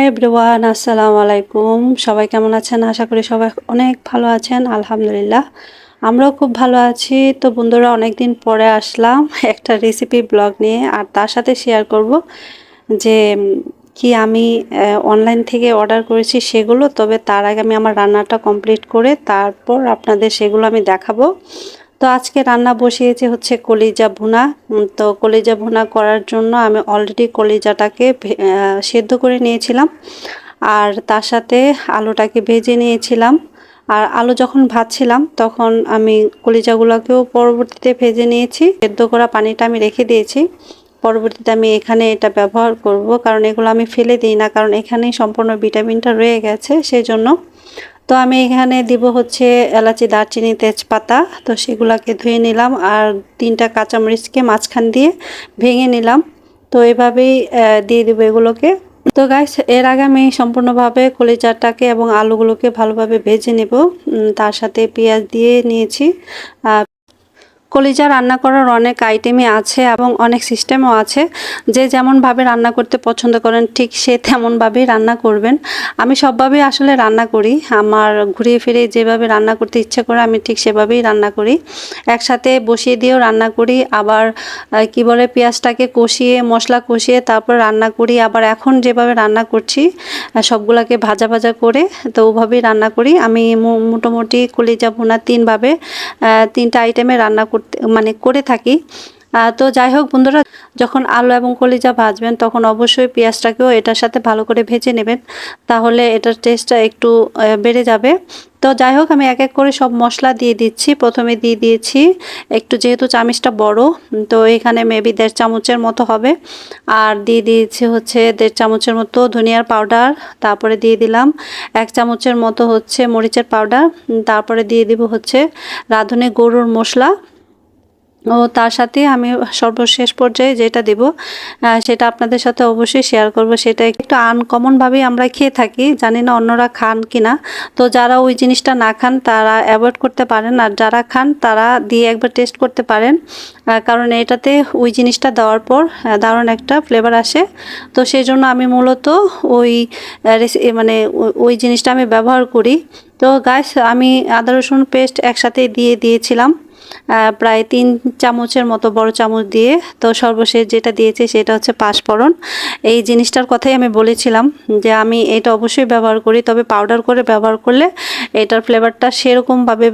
Everyone, আসসালামু আলাইকুম। সবাই কেমন আছেন? আশা করি সবাই অনেক ভালো আছেন। আলহামদুলিল্লাহ, আমরাও খুব ভালো আছি। তো বন্ধুরা, অনেকদিন পরে আসলাম একটা রেসিপি ব্লগ নিয়ে, আর তার সাথে শেয়ার করব যে কি আমি অনলাইন থেকে অর্ডার করেছি সেগুলো। তবে তার আগে আমি আমার রান্নাটা কমপ্লিট করে তারপর আপনাদের সেগুলো আমি দেখাবো। তো আজকে রান্না বসিয়েছি হচ্ছে কলিজা ভুনা। তো কলিজা ভুনা করার জন্য আমি অলরেডি কলিজাটাকে সেদ্ধ করে নিয়েছিলাম, আর তার সাথে আলুটাকে ভেজে নিয়েছিলাম। আর আলু যখন ভাজছিলাম তখন আমি কলিজাগুলোকেও পরবর্তীতে ভেজে নিয়েছি। সেদ্ধ করা পানিটা আমি রেখে দিয়েছি। পরবর্তীতে আমি এখানে এটা ব্যবহার করব, কারণ এগুলো আমি ফেলে দিই না, কারণ এখানেই সম্পূর্ণ ভিটামিনটা রয়ে গেছে, সেই জন্য। তো আমি এখানে দিব হচ্ছে এলাচি, দারচিনি, তেজপাতা। তো সেগুলোকে ধুয়ে নিলাম, আর 3টা কাঁচামরিচকে মাঝখান দিয়ে ভেঙে নিলাম। তো এভাবেই দিয়ে দেবো এগুলোকে। তো গাইস, এর আগে আমি সম্পূর্ণভাবে কলিজাটাকে এবং আলুগুলোকে ভালোভাবে ভেজে নেব। তার সাথে পেঁয়াজ দিয়ে নিয়েছি। কলিজা রান্না করার অনেক আইটেমই আছে এবং অনেক সিস্টেমও আছে। যে যেমনভাবে রান্না করতে পছন্দ করেন ঠিক সে তেমনভাবেই রান্না করবেন। আমি সবভাবেই আসলে রান্না করি, আমার ঘুরিয়ে ফিরে যেভাবে রান্না করতে ইচ্ছে করে আমি ঠিক সেভাবেই রান্না করি। একসাথে বসিয়ে দিয়েও রান্না করি, আবার কি বলে পেঁয়াজটাকে কষিয়ে মশলা কষিয়ে তারপর রান্না করি। আবার এখন যেভাবে রান্না করছি সবগুলাকে ভাজা ভাজা করে, তো ওভাবেই রান্না করি। আমি মোটামুটি কলিজা ভুনা 3টা আইটেমে রান্না করে থাকি। তো যাই হোক বন্ধুরা, যখন আলু এবং কলিজা ভাজবেন তখন অবশ্যই পেঁয়াজটাকেও এটার সাথে ভালো করে ভেজে নেবেন, তাহলে এটার টেস্টটা একটু বেড়ে যাবে। তো যাই হোক, আমি এক এক করে সব মশলা দিয়ে দিচ্ছি। প্রথমে দিয়ে দিয়েছি একটু, যেহেতু চামচটা বড়, তো এখানে মেবি 1.5 চামচের মতো হবে। আর দিয়ে দিয়েছি হচ্ছে 1.5 চামচের মতো ধনিয়ার পাউডার। তারপরে দিয়ে দিলাম 1 চামচের মতো হচ্ছে মরিচের পাউডার। তারপরে দিয়ে দিব হচ্ছে রাঁধুনি গরুর মশলা। ও তার সাথে আমি সর্বশেষ পর্যায়ে যেটা দেব সেটা আপনাদের সাথে অবশ্যই শেয়ার করব। সেটা একটু আনকমনভাবেই আমরা খেয়ে থাকি, জানি না অন্যরা খান কিনা। তো যারা ওই জিনিসটা না খান তারা অ্যাভয়েড করতে পারেন, আর যারা খান তারা দিয়ে একবার টেস্ট করতে পারেন, কারণ এটাতে ওই জিনিসটা দেওয়ার পর দারুণ একটা ফ্লেভার আসে। তো সেই জন্য আমি মূলত ওই ওই জিনিসটা আমি ব্যবহার করি। তো গাইস, আমি আদা রসুন পেস্ট একসাথে দিয়েছিলাম প্রায় 3 চামচের মতো, বড় চামচ দিয়ে। তো সর্বশেষ যেটা দিয়েছি সেটা হচ্ছে পাঁচফোড়ন। এই জিনিসটার কথাই আমি বলেছিলাম যে আমি এটা অবশ্যই ব্যবহার করি, তবে পাউডার করে ব্যবহার করলে এটার ফ্লেভারটা সেরকমভাবে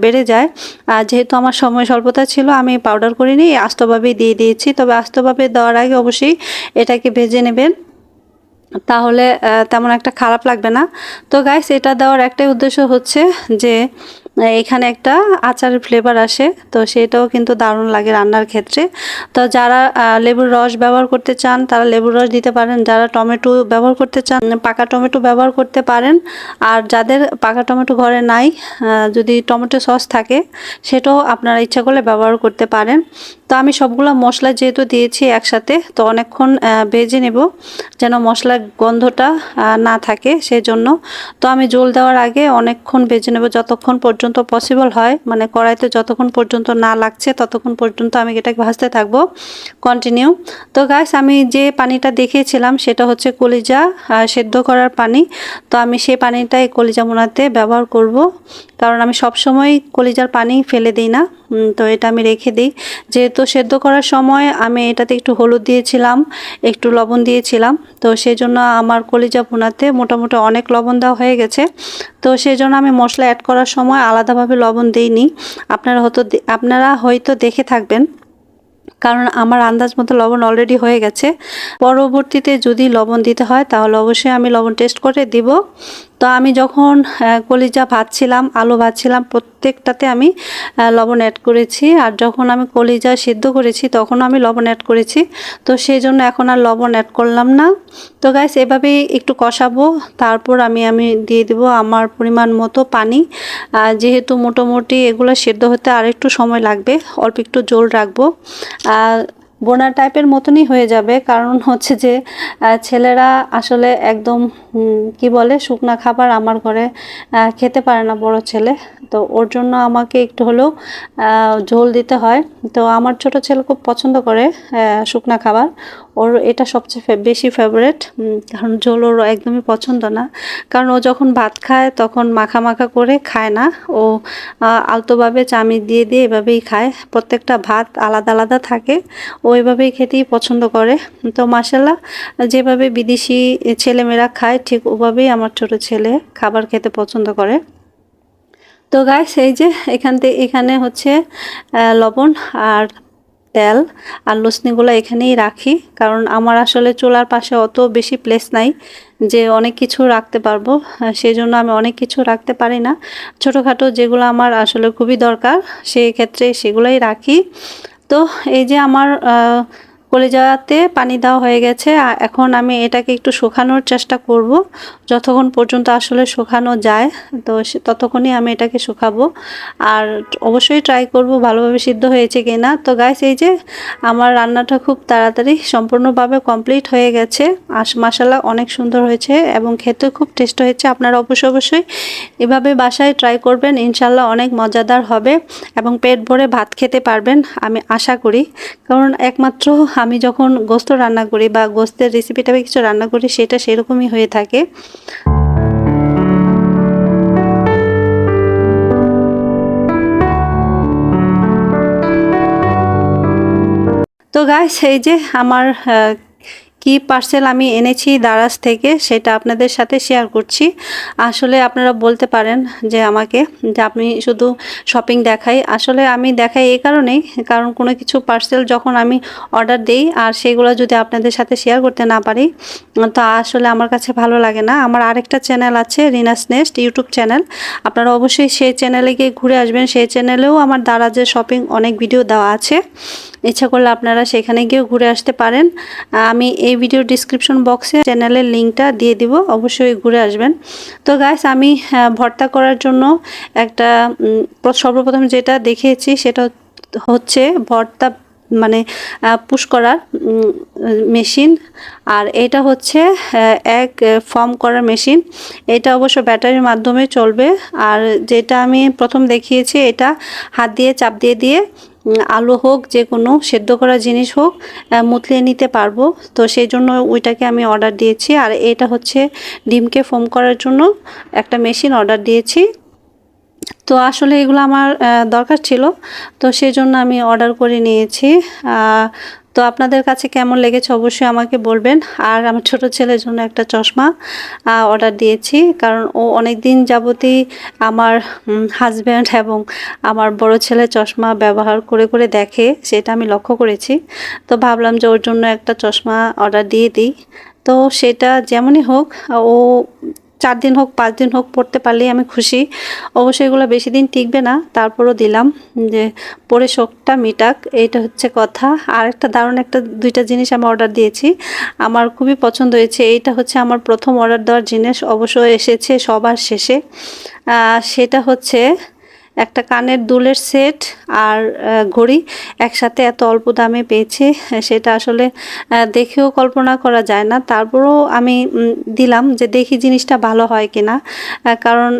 বেড়ে যায়। আর যেহেতু আমার সময় স্বল্পতা ছিল, আমি পাউডার করিনি, আস্তভাবেই দিয়ে দিয়েছি। তবে আস্তভাবে দেওয়ার আগে অবশ্যই এটাকে ভেজে নেবেন, তাহলে তেমন একটা খারাপ লাগবে না। তো গাইস, এটা দেওয়ার একটাই উদ্দেশ্য হচ্ছে যে এখানে একটা আচারের ফ্লেভার আসে, তো সেটাও কিন্তু দারুণ লাগে রান্নার ক্ষেত্রে। তো যারা লেবুর রস ব্যবহার করতে চান তারা লেবুর রস দিতে পারেন, যারা টমেটো ব্যবহার করতে চান পাকা টমেটো ব্যবহার করতে পারেন, আর যাদের পাকা টমেটো ঘরে নাই, যদি টমেটো সস থাকে সেটাও আপনারা ইচ্ছা করলে ব্যবহার করতে পারেন। তো আমি সবগুলো মশলা যেহেতু দিয়েছি একসাথে, তো অনেকক্ষণ ভেজে নেব যেন মশলার গন্ধটা না থাকে, সেই জন্য। তো আমি জল দেওয়ার আগে অনেকক্ষণ ভেজে নেব, যতক্ষণ পর্যন্ত পসিবল হয়, মানে কড়াইতে যতক্ষণ পর্যন্ত না লাগছে ততক্ষণ পর্যন্ত আমি এটাকে ভাজতে থাকবো কন্টিনিউ। তো গাইস, আমি যে পানিটা দেখিয়েছিলাম সেটা হচ্ছে কলিজা সেদ্ধ করার পানি। তো আমি সেই পানিটাই কলিজা ভুনাতে ব্যবহার করব, কারণ আমি সব সময় কলিজার পানি ফেলে দিই না। তো এটা আমি রেখে দিই। যেহেতু সেদ্ধ করার সময় আমি এটাতে একটু হলুদ দিয়েছিলাম, একটু লবণ দিয়েছিলাম, তো সেই জন্য আমার কলিজা ভুনাতে মোটামুটি অনেক লবণ দেওয়া হয়ে গেছে। তো সেই জন্য আমি মশলা অ্যাড করার সময় আলাদাভাবে লবণ দিইনি। আপনারা হয়তো দেখে থাকবেন, কারণ আমার আন্দাজ মতো লবণ অলরেডি হয়ে গেছে। পরবর্তীতে যদি লবণ দিতে হয় তাহলে অবশ্যই আমি লবণ টেস্ট করে দিব। তো আমি যখন কলিজা ভাজছিলাম, আলু ভাজছিলাম, প্রত্যেকটাতে আমি লবণ অ্যাড করেছি, আর যখন আমি কলিজা সিদ্ধ করেছি তখন আমি লবণ অ্যাড করেছি। তো সেই জন্য এখন আর লবণ অ্যাড করলাম না। তো গাইস, এভাবেই একটু কষাবো, তারপর আমি দিয়ে দেবো আমার পরিমাণ মতো পানি। যেহেতু মোটামুটি এগুলো সিদ্ধ হতে আর একটু সময় লাগবে, অল্প একটু জল রাখবো। বোনা টাইপের মতনই হয়ে যাবে, কারণ হচ্ছে যে ছেলেরা আসলে একদম কি বলে শুকনা খাবার আমার ঘরে খেতে পারে না বড় ছেলে, তো ওর জন্য আমাকে একটু হলেও ঝোল দিতে হয়। তো আমার ছোট ছেলে খুব পছন্দ করে শুকনা খাবার, ওর এটা সবচেয়ে বেশি ফেভারিট, কারণ ঝোল ওর একদমই পছন্দ না। কারণ ও যখন ভাত খায় তখন মাখা মাখা করে খায় না, ও আলতোভাবে চামচ দিয়ে দিয়ে এভাবেই খায়, প্রত্যেকটা ভাত আলাদা আলাদা থাকে, ও এভাবেই খেতেই পছন্দ করে। তো মাশাআল্লাহ যেভাবে বিদেশি ছেলেমেয়েরা খায় ঠিক ওভাবেই আমার ছোট ছেলে খাবার খেতে পছন্দ করে। তো গাইস এই যে এখানে হচ্ছে লবণ আর তেল আর লসনিগুলো এখানেই রাখি, কারণ আমার আসলে চুলার পাশে অত বেশি প্লেস নাই যে অনেক কিছু রাখতে পারবো, সেই জন্য আমি অনেক কিছু রাখতে পারি না। ছোটোখাটো যেগুলো আমার আসলে খুবই দরকার সেই ক্ষেত্রে সেগুলোই রাখি। তো এই যে আমার কলিজাতে পানি দেওয়া হয়ে গেছে, এখন আমি এটাকে একটু শুকানোর চেষ্টা করব, যতক্ষণ পর্যন্ত আসলে শুকানো যায় তো ততক্ষণই আমি এটাকে শুকাবো। আর অবশ্যই ট্রাই করব ভালোভাবে সিদ্ধ হয়েছে কিনা। তো গাইস এই যে আমার রান্নাটা খুব তাড়াতাড়ি সম্পূর্ণভাবে কমপ্লিট হয়ে গেছে, আর মাশাআল্লাহ অনেক সুন্দর হয়েছে এবং খেতে খুব টেস্ট হয়েছে। আপনারা অবশ্যই এভাবে বাসায় ট্রাই করবেন, ইনশাল্লাহ অনেক মজাদার হবে এবং পেট ভরে ভাত খেতে পারবেন আমি আশা করি। কারণ একমাত্র আমি যখন গোস্ত রান্না করি বা গোস্তের রেসিপিটা কিছু রান্না করি সেটা সেরকমই হয়ে থাকে। তো গাইস এই যে আমার কি পার্সেল আমি এনেছি দারাজ থেকে সেটা আপনাদের সাথে শেয়ার করছি। আসলে আপনারা বলতে পারেন যে আমাকে যে আপনি শুধু শপিং দেখাই, আসলে আমি দেখাই এই কারণেই, কারণ কোনো কিছু পার্সেল যখন আমি অর্ডার দেই আর সেগুলো যদি আপনাদের সাথে শেয়ার করতে না পারি তা আসলে আমার কাছে ভালো লাগে না। আমার আরেকটা চ্যানেল আছে রিনাস নেস্ট ইউটিউব চ্যানেল, আপনারা অবশ্যই সেই চ্যানেলে গিয়ে ঘুরে আসবেন। সেই চ্যানেলেও আমার দারাজের শপিং অনেক ভিডিও দেওয়া আছে, ইচ্ছা করলে আপনারা সেখানে গিয়েও ঘুরে আসতে পারেন। আমি এই ভিডিও ডিসক্রিপশন বক্সে চ্যানেলের লিঙ্কটা দিয়ে দিব, অবশ্যই ঘুরে আসবেন। তো গাইস আমি ভর্তা করার জন্য একটা সর্বপ্রথম যেটা দেখিয়েছি সেটা হচ্ছে ভর্তা মানে পুশ করার মেশিন, আর এটা হচ্ছে এক ফর্ম করার মেশিন। এটা অবশ্য ব্যাটারির মাধ্যমে চলবে, আর যেটা আমি প্রথম দেখিয়েছি এটা হাত দিয়ে চাপ দিয়ে দিয়ে আলু হোক যে কোনো সেদ্ধ করা জিনিস হোক মুতলিয়ে নিতে পারবো। তো সেই জন্য ওইটাকে আমি অর্ডার দিয়েছি। আর এটা হচ্ছে ডিমকে ফোম করার জন্য একটা মেশিন অর্ডার দিয়েছি। তো আসলে এগুলো আমার দরকার ছিল, তো সেই জন্য আমি অর্ডার করে নিয়েছি। তো আপনাদের কাছে কেমন লেগেছে অবশ্যই আমাকে বলবেন। আর আমার ছোট ছেলের জন্য একটা চশমা অর্ডার দিয়েছি, কারণ ও অনেক দিন যাবতই আমার হাজব্যান্ড এবং আমার বড় ছেলে চশমা ব্যবহার করে করে দেখে, সেটা আমি লক্ষ্য করেছি। তো ভাবলাম যে ওর জন্য একটা চশমা অর্ডার দিয়ে দিই। তো সেটা যেমনই হোক, ও 4 দিন হোক 5 দিন হোক পড়তে পারলেই আমি খুশি। অবশ্যই এগুলো বেশি দিন টিকবে না, তারপরও দিলাম যে পরে শখটা মিটাক, এইটা হচ্ছে কথা। আর একটা দারুণ একটা 2টা জিনিস আমি অর্ডার দিয়েছি, আমার খুবই পছন্দ হয়েছে। এইটা হচ্ছে আমার প্রথম অর্ডার দেওয়ার জিনিস, অবশ্যই এসেছে সবার শেষে। সেটা হচ্ছে একটা কানের দুলের সেট আর ঘড়ি একসাথে এত অল্প দামে পেয়েছি, সেটা আসলে দেখেও কল্পনা করা যায় না। তারপরেও আমি দিলাম যে দেখি জিনিসটা ভালো হয় কিনা, কারণ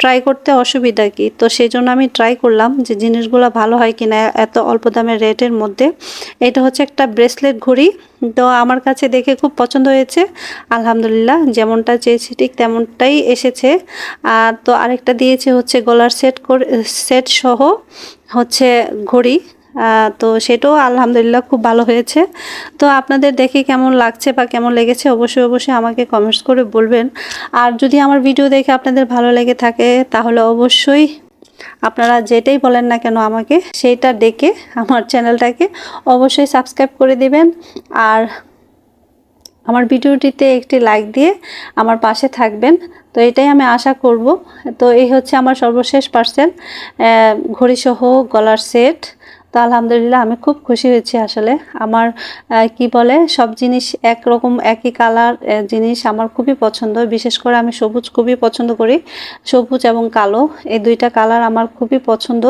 ট্রাই করতে অসুবিধা কি, তো সেই জন্য আমি ট্রাই করলাম যে জিনিসগুলো ভালো হয় কিনা এত অল্প দামের রেটের মধ্যে। এটা হচ্ছে একটা ব্রেসলেট ঘড়ি, তো আমার কাছে দেখে খুব পছন্দ হয়েছে। আলহামদুলিল্লাহ যেমনটা চেয়েছি ঠিক তেমনটাই এসেছে। তো আরেকটা দিয়েছে হচ্ছে গলার সেট সহ হচ্ছে ঘড়ি, তো সেটাও আলহামদুলিল্লাহ খুব ভালো হয়েছে। তো আপনাদের দেখে কেমন লাগছে বা কেমন লেগেছে অবশ্যই আমাকে কমেন্টস করে বলবেন। আর যদি আমার ভিডিও দেখে আপনাদের ভালো লেগে থাকে তাহলে অবশ্যই আপনারা যেটাই বলেন না কেন আমাকে সেইটা দেখে আমার চ্যানেলটাকে অবশ্যই সাবস্ক্রাইব করে দিবেন, আর আমার ভিডিওটিতে একটি লাইক দিয়ে আমার পাশে থাকবেন। তো এটাই আমি আশা করব। তো এই হচ্ছে আমার সর্বশেষ পার্সেল, ঘড়িসহ গলার সেট। তো আলহামদুলিল্লাহ আমি খুব খুশি হয়েছি আসলে। আমার কি বলে সব জিনিস একরকম একই কালার জিনিস আমার খুবই পছন্দ। বিশেষ করে আমি সবুজ খুবই পছন্দ করি। সবুজ এবং কালো এই দুইটা কালার আমার খুবই পছন্দ।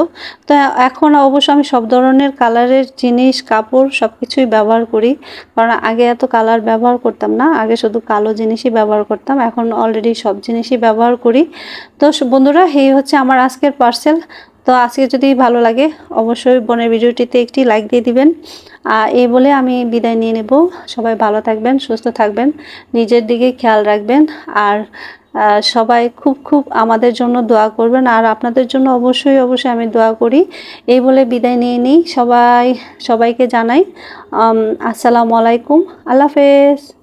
তো এখন অবশ্য আমি সব ধরনের কালারের জিনিস কাপড় সব কিছুই ব্যবহার করি, কারণ আগে এত কালার ব্যবহার করতাম না, আগে শুধু কালো জিনিসই ব্যবহার করতাম, এখন অলরেডি সব জিনিসই ব্যবহার করি। তো বন্ধুরা এই হচ্ছে আমার আজকের পার্সেল। তো আজকে যদি ভালো লাগে অবশ্যই বোনের ভিডিওটিতে একটি লাইক দিয়ে দিবেন। এই বলে আমি বিদায় নিয়ে নেব। সবাই ভালো থাকবেন, সুস্থ থাকবেন, নিজের দিকে খেয়াল রাখবেন। আর সবাই খুব খুব আমাদের জন্য দোয়া করবেন, আর আপনাদের জন্য অবশ্যই অবশ্যই আমি দোয়া করি। এই বলে বিদায় নিয়ে নিই। সবাইকে জানাই আসসালামু আলাইকুম, আল্লাহ হাফেজ।